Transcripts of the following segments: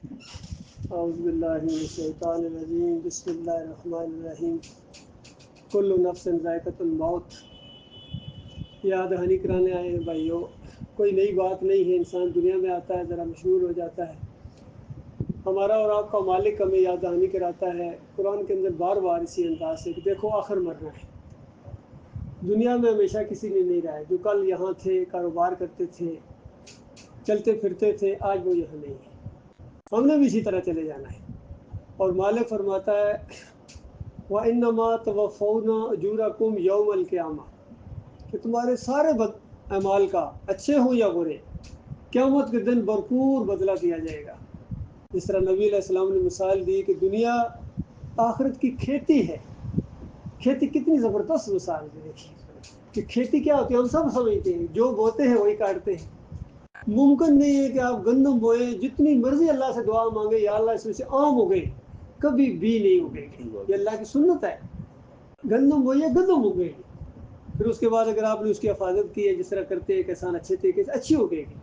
اعوذ باللہ من الشیطان الرجیم بسم اللہ الرحمن الرحیم کل نفس ذائقۃ الموت. یاد دہانی کرانے آئے ہیں بھائیوں. کوئی نئی بات نہیں ہے، انسان دنیا میں آتا ہے ذرا مشغول ہو جاتا ہے. ہمارا اور آپ کا مالک ہمیں یاد دہانی کراتا ہے قرآن کے اندر بار بار اسی انداز سے کہ دیکھو آخر مرنا ہے. دنیا میں ہمیشہ کسی نے نہیں رہا ہے. جو کل یہاں تھے، کاروبار کرتے تھے، چلتے پھرتے تھے، آج وہ یہاں نہیں ہے. ہم نے بھی اسی طرح چلے جانا ہے. اور مالک فرماتا ہے وَإِنَّمَا تُوَفَّوْنَ أُجُورَكُمْ يَوْمَ الْقِيَامَةِ کہ تمہارے سارے اعمال کا، اچھے ہوں یا برے، قیامت کے دن بھرپور بدلہ دیا جائے گا. جس طرح نبی علیہ السلام نے مثال دی کہ دنیا آخرت کی کھیتی ہے. کھیتی کتنی زبردست مثال ہے. دیکھیے کہ کھیتی کیا ہوتی ہے ہم سب سمجھتے ہیں، جو بوتے ہیں وہی کاٹتے ہیں. ممکن نہیں ہے کہ آپ گندم بوئیں، جتنی مرضی اللہ سے دعا مانگے یا اللہ اس میں سے آم ہو گئے، کبھی بھی نہیں اگے گی. یہ اللہ کی سنت ہے. گندم بوئیے، گندم اگے گی. پھر اس کے بعد اگر آپ نے اس کی حفاظت کی ہے جس طرح کرتے ہیں کسان اچھے طریقے سے، اچھی اگے گی.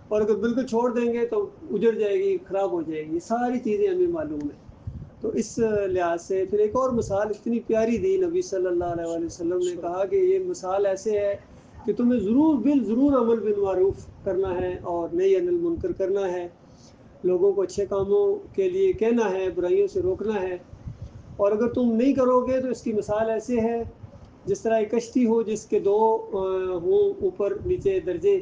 اور اگر بالکل چھوڑ دیں گے تو اجڑ جائے گی، خراب ہو جائے گی. ساری چیزیں ہمیں معلوم ہیں. تو اس لحاظ سے پھر ایک اور مثال اتنی پیاری دی نبی صلی اللہ علیہ وسلم نے. کہا کہ یہ مثال ایسے ہے کہ تمہیں ضرور عمل بالمعروف کرنا ہے اور نہی عن المنکر کرنا ہے. لوگوں کو اچھے کاموں کے لیے کہنا ہے، برائیوں سے روکنا ہے. اور اگر تم نہیں کرو گے تو اس کی مثال ایسے ہے جس طرح ایک کشتی ہو جس کے دو ہوں اوپر نیچے درجے.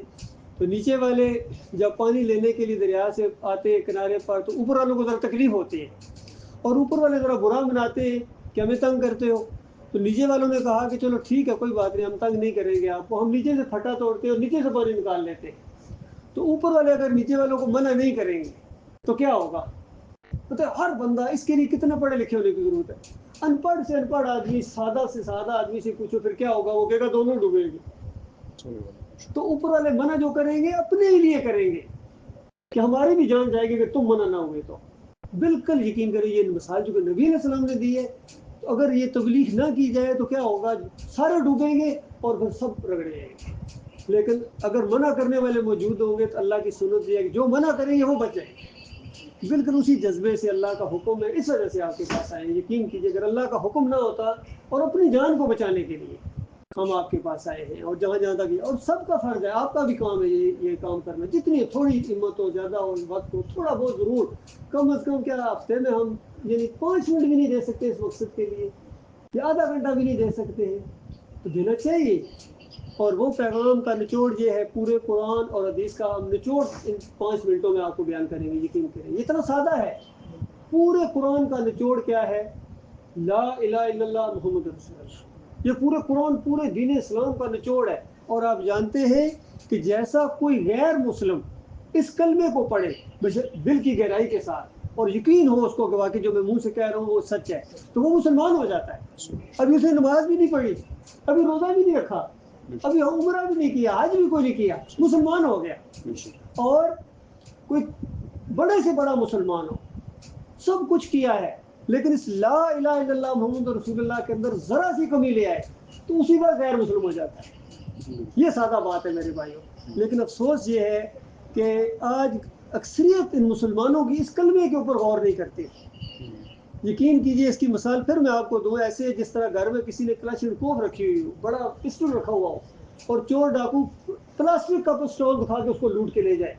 تو نیچے والے جب پانی لینے کے لیے دریا سے آتے ہیں کنارے پر تو اوپر والوں کو ذرا تکلیف ہوتی ہے، اور اوپر والے ذرا برا مناتے ہیں کہ ہمیں تنگ کرتے ہو. تو نیچے والوں نے کہا کہ چلو ٹھیک ہے، کوئی بات نہیں، ہم تنگ نہیں کریں گے آپ کو. ہم نیچے سے پھٹا توڑتے اور نیچے سے پانی نکال لیتے. تو اوپر والے اگر نیچے والوں کو منع نہیں کریں گے تو کیا ہوگا؟ مطلب ہر بندہ، اس کے لیے کتنا پڑھے لکھے ہونے کی ضرورت ہے. ان پڑھ سے ان پڑھ آدمی، سادہ سے سادہ آدمی سے پوچھو پھر کیا ہوگا، وہ کہے گا دونوں ڈوبے گے. تو اوپر والے منع جو کریں گے اپنے ہی لیے کریں گے کہ ہماری بھی جان جائے گی کہ تم منع نہ ہوئے. تو بالکل یقین کریں یہ مثال جو کہ نبی علیہ السلام نے دی ہے. تو اگر یہ تبلیغ نہ کی جائے تو کیا ہوگا؟ سارے ڈوبیں گے اور پھر سب رگڑے جائیں گے. لیکن اگر منع کرنے والے موجود ہوں گے تو اللہ کی سنت یہ ہے کہ جو منع کریں گے وہ بچ جائیں گے. بالکل اسی جذبے سے اللہ کا حکم ہے، اس وجہ سے آپ کے پاس آئے. یقین کیجیے اگر اللہ کا حکم نہ ہوتا اور اپنی جان کو بچانے کے لیے ہم آپ کے پاس آئے ہیں. اور جہاں تک اور سب کا فرض ہے، آپ کا بھی کام ہے یہ کام کرنا. جتنی تھوڑی ہمت ہو، زیادہ ہو، وقت ہو، تھوڑا بہت ضرور کم از کم. کیا ہفتے میں ہم 5 منٹ بھی نہیں دے سکتے اس مقصد کے لیے، یا آدھا گھنٹہ بھی نہیں دے سکتے ہیں تو دینا چاہیے. اور وہ پیغام کا نچوڑ یہ ہے، پورے قرآن اور حدیث کا ہم نچوڑ ان 5 منٹوں میں آپ کو بیان کریں گے. یقین کریں یہ اتنا سادہ ہے. پورے قرآن کا نچوڑ کیا ہے؟ لا الہ الا اللہ محمد رسول اللہ. یہ پورے قرآن، پورے دین اسلام کا نچوڑ ہے. اور آپ جانتے ہیں کہ جیسا کوئی غیر مسلم اس کلمے کو پڑھے دل کی گہرائی کے ساتھ اور یقین ہو اس کو کہ واقعی جو میں منہ سے کہہ رہا ہوں وہ سچ ہے، تو وہ مسلمان ہو جاتا ہے. ابھی اس نے نماز بھی نہیں پڑھی، ابھی روزہ بھی نہیں رکھا، ابھی عمرہ بھی نہیں کیا، حج بھی کوئی نہیں کیا، مسلمان ہو گیا. اور کوئی بڑے سے بڑا مسلمان ہو، سب کچھ کیا ہے، لیکن اس لا الہ الا اللہ محمد رسول اللہ کے اندر ذرا سی کمی لے آئے تو اسی وقت غیر مسلم ہو جاتا ہے. یہ سادہ بات ہے میرے بھائیوں. لیکن افسوس یہ ہے کہ آج اکثریت ان مسلمانوں کی اس کلمے کے اوپر غور نہیں کرتے. یقین کیجئے اس کی مثال پھر میں آپ کو دوں. ایسے جس طرح گھر میں کسی نے کلاشنکوف رکھی ہوئی ہو، بڑا پسٹل رکھا ہوا ہو، اور چور ڈاکو پلاسٹک کا پسٹول دکھا کے اس کو لوٹ کے لے جائے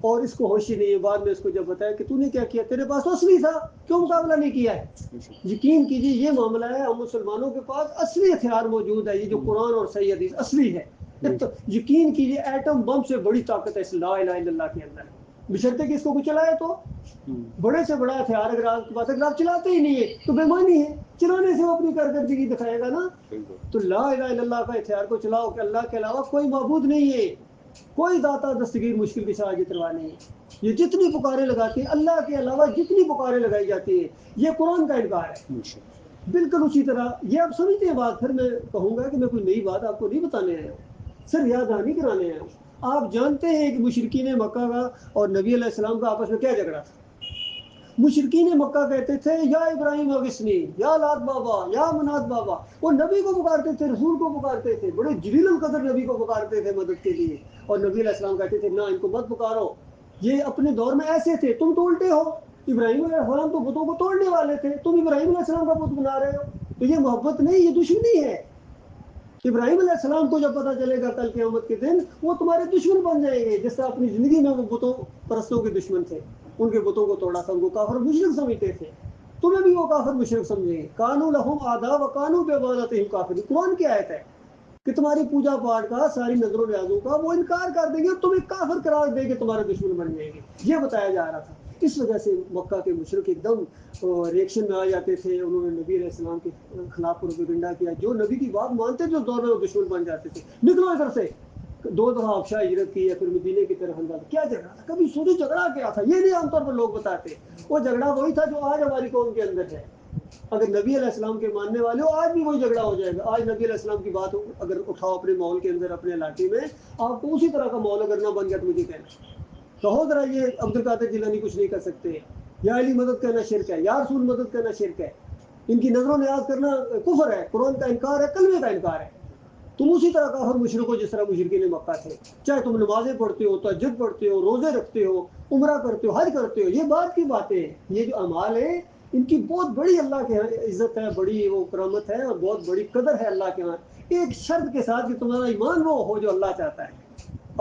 اور اس کو ہوش ہی نہیں ہے. بعد میں اس کو جب بتایا کہ تو نے کیا کیا، تیرے پاس تو اصلی تھا، کیوں مقابلہ نہیں کیا ہے؟ یقین کیجئے یہ معاملہ ہے. ہم مسلمانوں کے پاس اصلی ہتھیار موجود ہے، یہ جو قرآن اور صحیح حدیث اصلی ہے. یقین کیجئے ایٹم بم سے بڑی طاقت ہے اس لا الہ الا اللہ کے اندر، بشرطے کہ اس کو کوئی چلائے. تو بڑے سے بڑا ہتھیار اگر آپ کے پاس، اگر آپ چلاتے ہی نہیں ہے تو بےمانی ہے. چلانے سے وہ اپنی کارکردگی دکھائے گا نا. تو لا الہ الا اللہ کا ہتھیار کو چلاؤ کہ اللہ کے علاوہ کوئی معبود نہیں ہے، کوئی داتا دستگیر مشکل کی ساجی تروا نہیں ہے. یہ جتنی پکارے لگاتی ہیں اللہ کے علاوہ، جتنی پکارے لگائی جاتی ہیں، یہ قرآن کا انکار ہے. بالکل اسی طرح یہ آپ سمجھتے ہیں بات. پھر میں کہوں گا کہ میں کوئی نئی بات آپ کو نہیں بتانے آیا ہوں، صرف یاد دہانی کرانے آیا ہوں. آپ جانتے ہیں کہ مشرکین مکہ کا اور نبی علیہ السلام کا آپس میں کیا جھگڑا تھا؟ مشرکین مکہ کہتے تھے یا ابراہیم اغثنی، یا لات بابا، یا منات بابا. وہ نبی کو پکارتے تھے، رسول کو پکارتے تھے، بڑے جلیل القدر نبی کو پکارتے تھے مدد کے لیے. اور نبی علیہ السلام کہتے تھے نہ ان کو مت پکارو، یہ اپنے دور میں ایسے تھے، تم تو الٹے ہو، ابراہیم علیہ السلام تو بتوں کو توڑنے والے تھے، تم ابراہیم علیہ السلام کا بت بنا رہے ہو۔ تو یہ محبت نہیں، یہ دشمنی ہے۔ ابراہیم علیہ السلام کو جب پتہ چلے گا کل قیامت کے دن وہ تمہارے دشمن بن جائیں گے، جس طرح اپنی زندگی میں وہ بتوں پرستوں کے دشمن تھے، ان کے بتوں کو توڑا تھا، ان کو کافر مشرک سمجھتے تھے، تمہیں بھی وہ کافر مشرک سمجھیں گے۔ کانوا لہم اعداء وکانوا بعبادتہم کافرین، قرآن کی آیت ہے کہ تمہاری پوجا پاٹ کا، ساری نظر و نیازوں کا وہ انکار کر دیں گے، تمہیں کافر قرار دے کے تمہارے دشمن بن جائیں گے، یہ بتایا جا رہا تھا۔ اس وجہ سے مکہ کے مشرک ایک دم ریئیکشن میں آ جاتے تھے، انہوں نے نبی علیہ السلام کے خلاف پروپیگنڈا کیا، جو نبی کی بات مانتے تھے اس دور میں وہ دشمن بن جاتے تھے، نکلو ادھر سے۔ 2 دفعہ حبشہ ہجرت کی ہے، پھر مدینے کی طرف انداز کیا جھگڑا تھا، کبھی سوچو جھگڑا کیا تھا، یہ نہیں عام طور پر لوگ بتاتے، وہ جھگڑا وہی تھا جو آج ہماری قوم کے اندر ہے۔ اگر نبی علیہ السلام کے ماننے والے ہو آج بھی وہی جھگڑا ہو جائے گا، آج نبی علیہ السلام کی بات اگر اٹھاؤ اپنے ماحول کے اندر، اپنے علاقے میں، آپ کو اسی طرح کا ماحول اگر نہ بن گیا تو مجھے کہنا، کہو ذرا یہ عبد القادر جیلانی کچھ نہیں کر سکتے، یا علی مدد کرنا شرک ہے، یا رسول مدد کرنا شرک ہے، ان کی نظر و نیاز کرنا کفر ہے، قرآن کا انکار ہے، کلمے کا انکار ہے۔ تم اسی طرح کافر مشرک ہو جس طرح مشرکین مکہ تھے، چاہے تم نمازیں پڑھتے ہو، تہجد پڑھتے ہو، روزے رکھتے ہو، عمرہ کرتے ہو، حج کرتے ہو، یہ بات کی باتیں ہیں، یہ جو اعمال ہیں ان کی بہت بڑی اللہ کے یہاں عزت ہے، بڑی وہ کرامت ہے اور بہت بڑی قدر ہے اللہ کے یہاں، ایک شرط کے ساتھ کہ تمہارا ایمان وہ ہو جو اللہ چاہتا ہے۔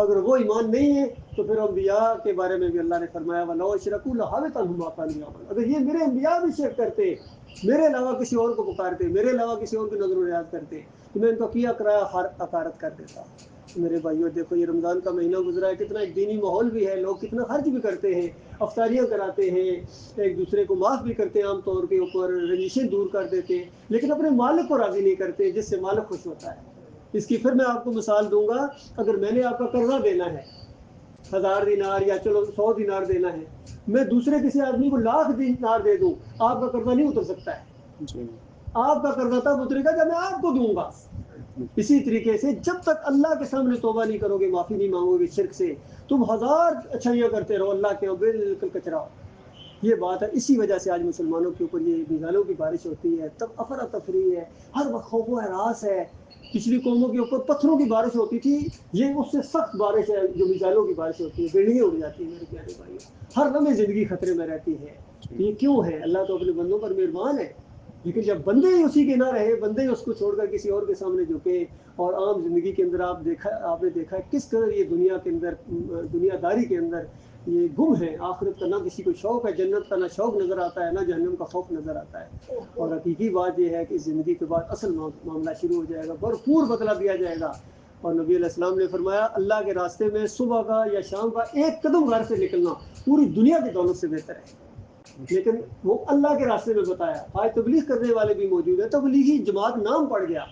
اگر وہ ایمان نہیں ہے تو پھر انبیاء کے بارے میں بھی اللہ نے فرمایا وَلَوْ أَشْرَكُوا لَحَبِطَ عَنْهُمْ مَا كَانُوا يَعْمَلُونَ، اگر یہ میرے انبیاء بھی شرک کرتے، میرے علاوہ کسی اور کو پکارتے، میرے علاوہ کسی اور کی نظر و نیاز کرتے، تو میں ان کا کیا کرایا حقارت کر دیتا۔ میرے بھائیوں دیکھو یہ رمضان کا مہینہ گزرا ہے، کتنا ایک دینی ماحول بھی ہے، لوگ کتنا خرچ بھی کرتے ہیں، افطاریاں کراتے ہیں، ایک دوسرے کو معاف بھی کرتے ہیں، عام طور کے اوپر رنجشیں دور کر دیتے ہیں، لیکن اپنے مالک کو راضی نہیں کرتے جس سے مالک خوش ہوتا ہے۔ اس کی پھر میں آپ کو مثال دوں گا، اگر میں نے آپ کا قرضہ دینا ہے 1000 دینار یا چلو 100 دینار دینا ہے، میں دوسرے کسی آدمی کو 1,00,000 دینار دے دوں، آپ کا قرضہ نہیں اتر سکتا ہے۔ آپ کا قرضہ تب اترے گا جب میں آپ کو دوں گا۔ اسی طریقے سے جب تک اللہ کے سامنے توبہ نہیں کرو گے، معافی نہیں مانگو گے شرک سے، تم 1000 اچھائیاں کرتے رہو، اللہ کے بالکل کچرا ہو۔ یہ بات ہے، اسی وجہ سے آج مسلمانوں کے اوپر یہ میزائلوں کی بارش ہوتی ہے، تب افراتفری ہے، ہر وقت خوف و ہراس ہے۔ پچھلی قوموں کے اوپر پتھروں کی بارش ہوتی تھی، یہ اس سے سخت بارش ہے جو میزائلوں کی بارش ہوتی ہے، بلڈنگیں اڑ جاتی ہیں میرے پیارے بھائی، ہر لمحے زندگی خطرے میں رہتی ہے۔ یہ کیوں ہے؟ اللہ تو اپنے بندوں پر مہربان ہے، لیکن جب بندے ہی اسی کے نہ رہے، بندے ہی اس کو چھوڑ کر کسی اور کے سامنے جھکے، اور عام زندگی کے اندر آپ نے دیکھا کس قدر یہ دنیا کے اندر، دنیا داری کے اندر یہ گم ہے، آخرت کا نہ کسی کو شوق ہے، جنت کا نہ شوق نظر آتا ہے، نہ جہنم کا خوف نظر آتا ہے۔ اور حقیقی بات یہ ہے کہ زندگی کے بعد اصل معاملہ شروع ہو جائے گا، بھرپور بدلہ دیا جائے گا۔ اور نبی علیہ السلام نے فرمایا اللہ کے راستے میں صبح کا یا شام کا ایک قدم گھر سے نکلنا پوری دنیا کی دولت سے بہتر ہے، لیکن وہ اللہ کے راستے میں بتایا۔ آج تبلیغ کرنے والے بھی موجود ہیں، تبلیغی جماعت نام پڑ گیا،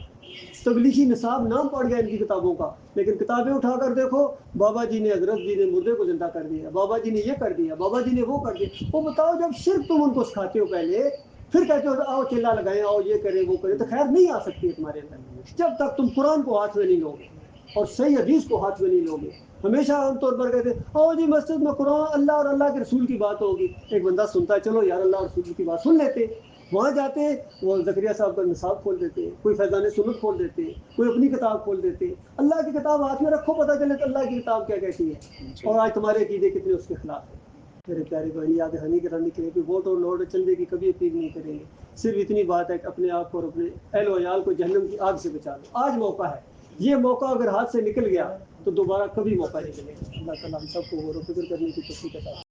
تبلیغی نصاب نام پڑ گیا ان کی کتابوں کا، لیکن کتابیں اٹھا کر دیکھو، بابا جی نے، حضرت جی نے مردے کو زندہ کر دیا، بابا جی نے یہ کر دیا، بابا جی نے وہ کر دیا۔ وہ بتاؤ جب شرک تم ان کو سکھاتے ہو پہلے، پھر کہتے ہو آؤ چلا لگائیں، آؤ یہ کریں وہ کریں، تو خیر نہیں آ سکتی ہے تمہارے اندر جب تک تم قرآن کو ہاتھ میں نہیں لو گے اور صحیح حدیث کو ہاتھ میں نہیں لو گے۔ ہمیشہ عام طور پر کہتے ہیں آؤ جی مسجد میں قرآن اللہ اور اللہ کے رسول کی بات ہوگی، ایک بندہ سنتا ہے چلو یار اللہ اور رسول کی بات سن لیتے، وہاں جاتے وہ زکریا صاحب کا نصاب کھول دیتے، کوئی فیضان سنت کھول دیتے، کوئی اپنی کتاب کھول دیتے۔ اللہ کی کتاب ہاتھ میں رکھو، پتہ چلے کہ اللہ کی کتاب کیا کہتی ہے، اور آج تمہارے عقیدے کتنے اس کے خلاف ہیں۔ میرے پیارے بھائی یاد دہانی کرانے کے لیے کہ ووٹ اور نوٹ چندے کی کبھی اپیل نہیں کریں گے، صرف اتنی بات ہے کہ اپنے آپ کو اور اپنے اہل و عیال کو جہنم کی آگ سے بچا لو۔ آج موقع ہے، یہ موقع اگر ہاتھ سے نکل گیا تو دوبارہ کبھی موقع نہیں ملے گا۔ اللہ تعالیٰ ہم سب کو غور و فکر کرنے کی توفیق عطا فرمائے۔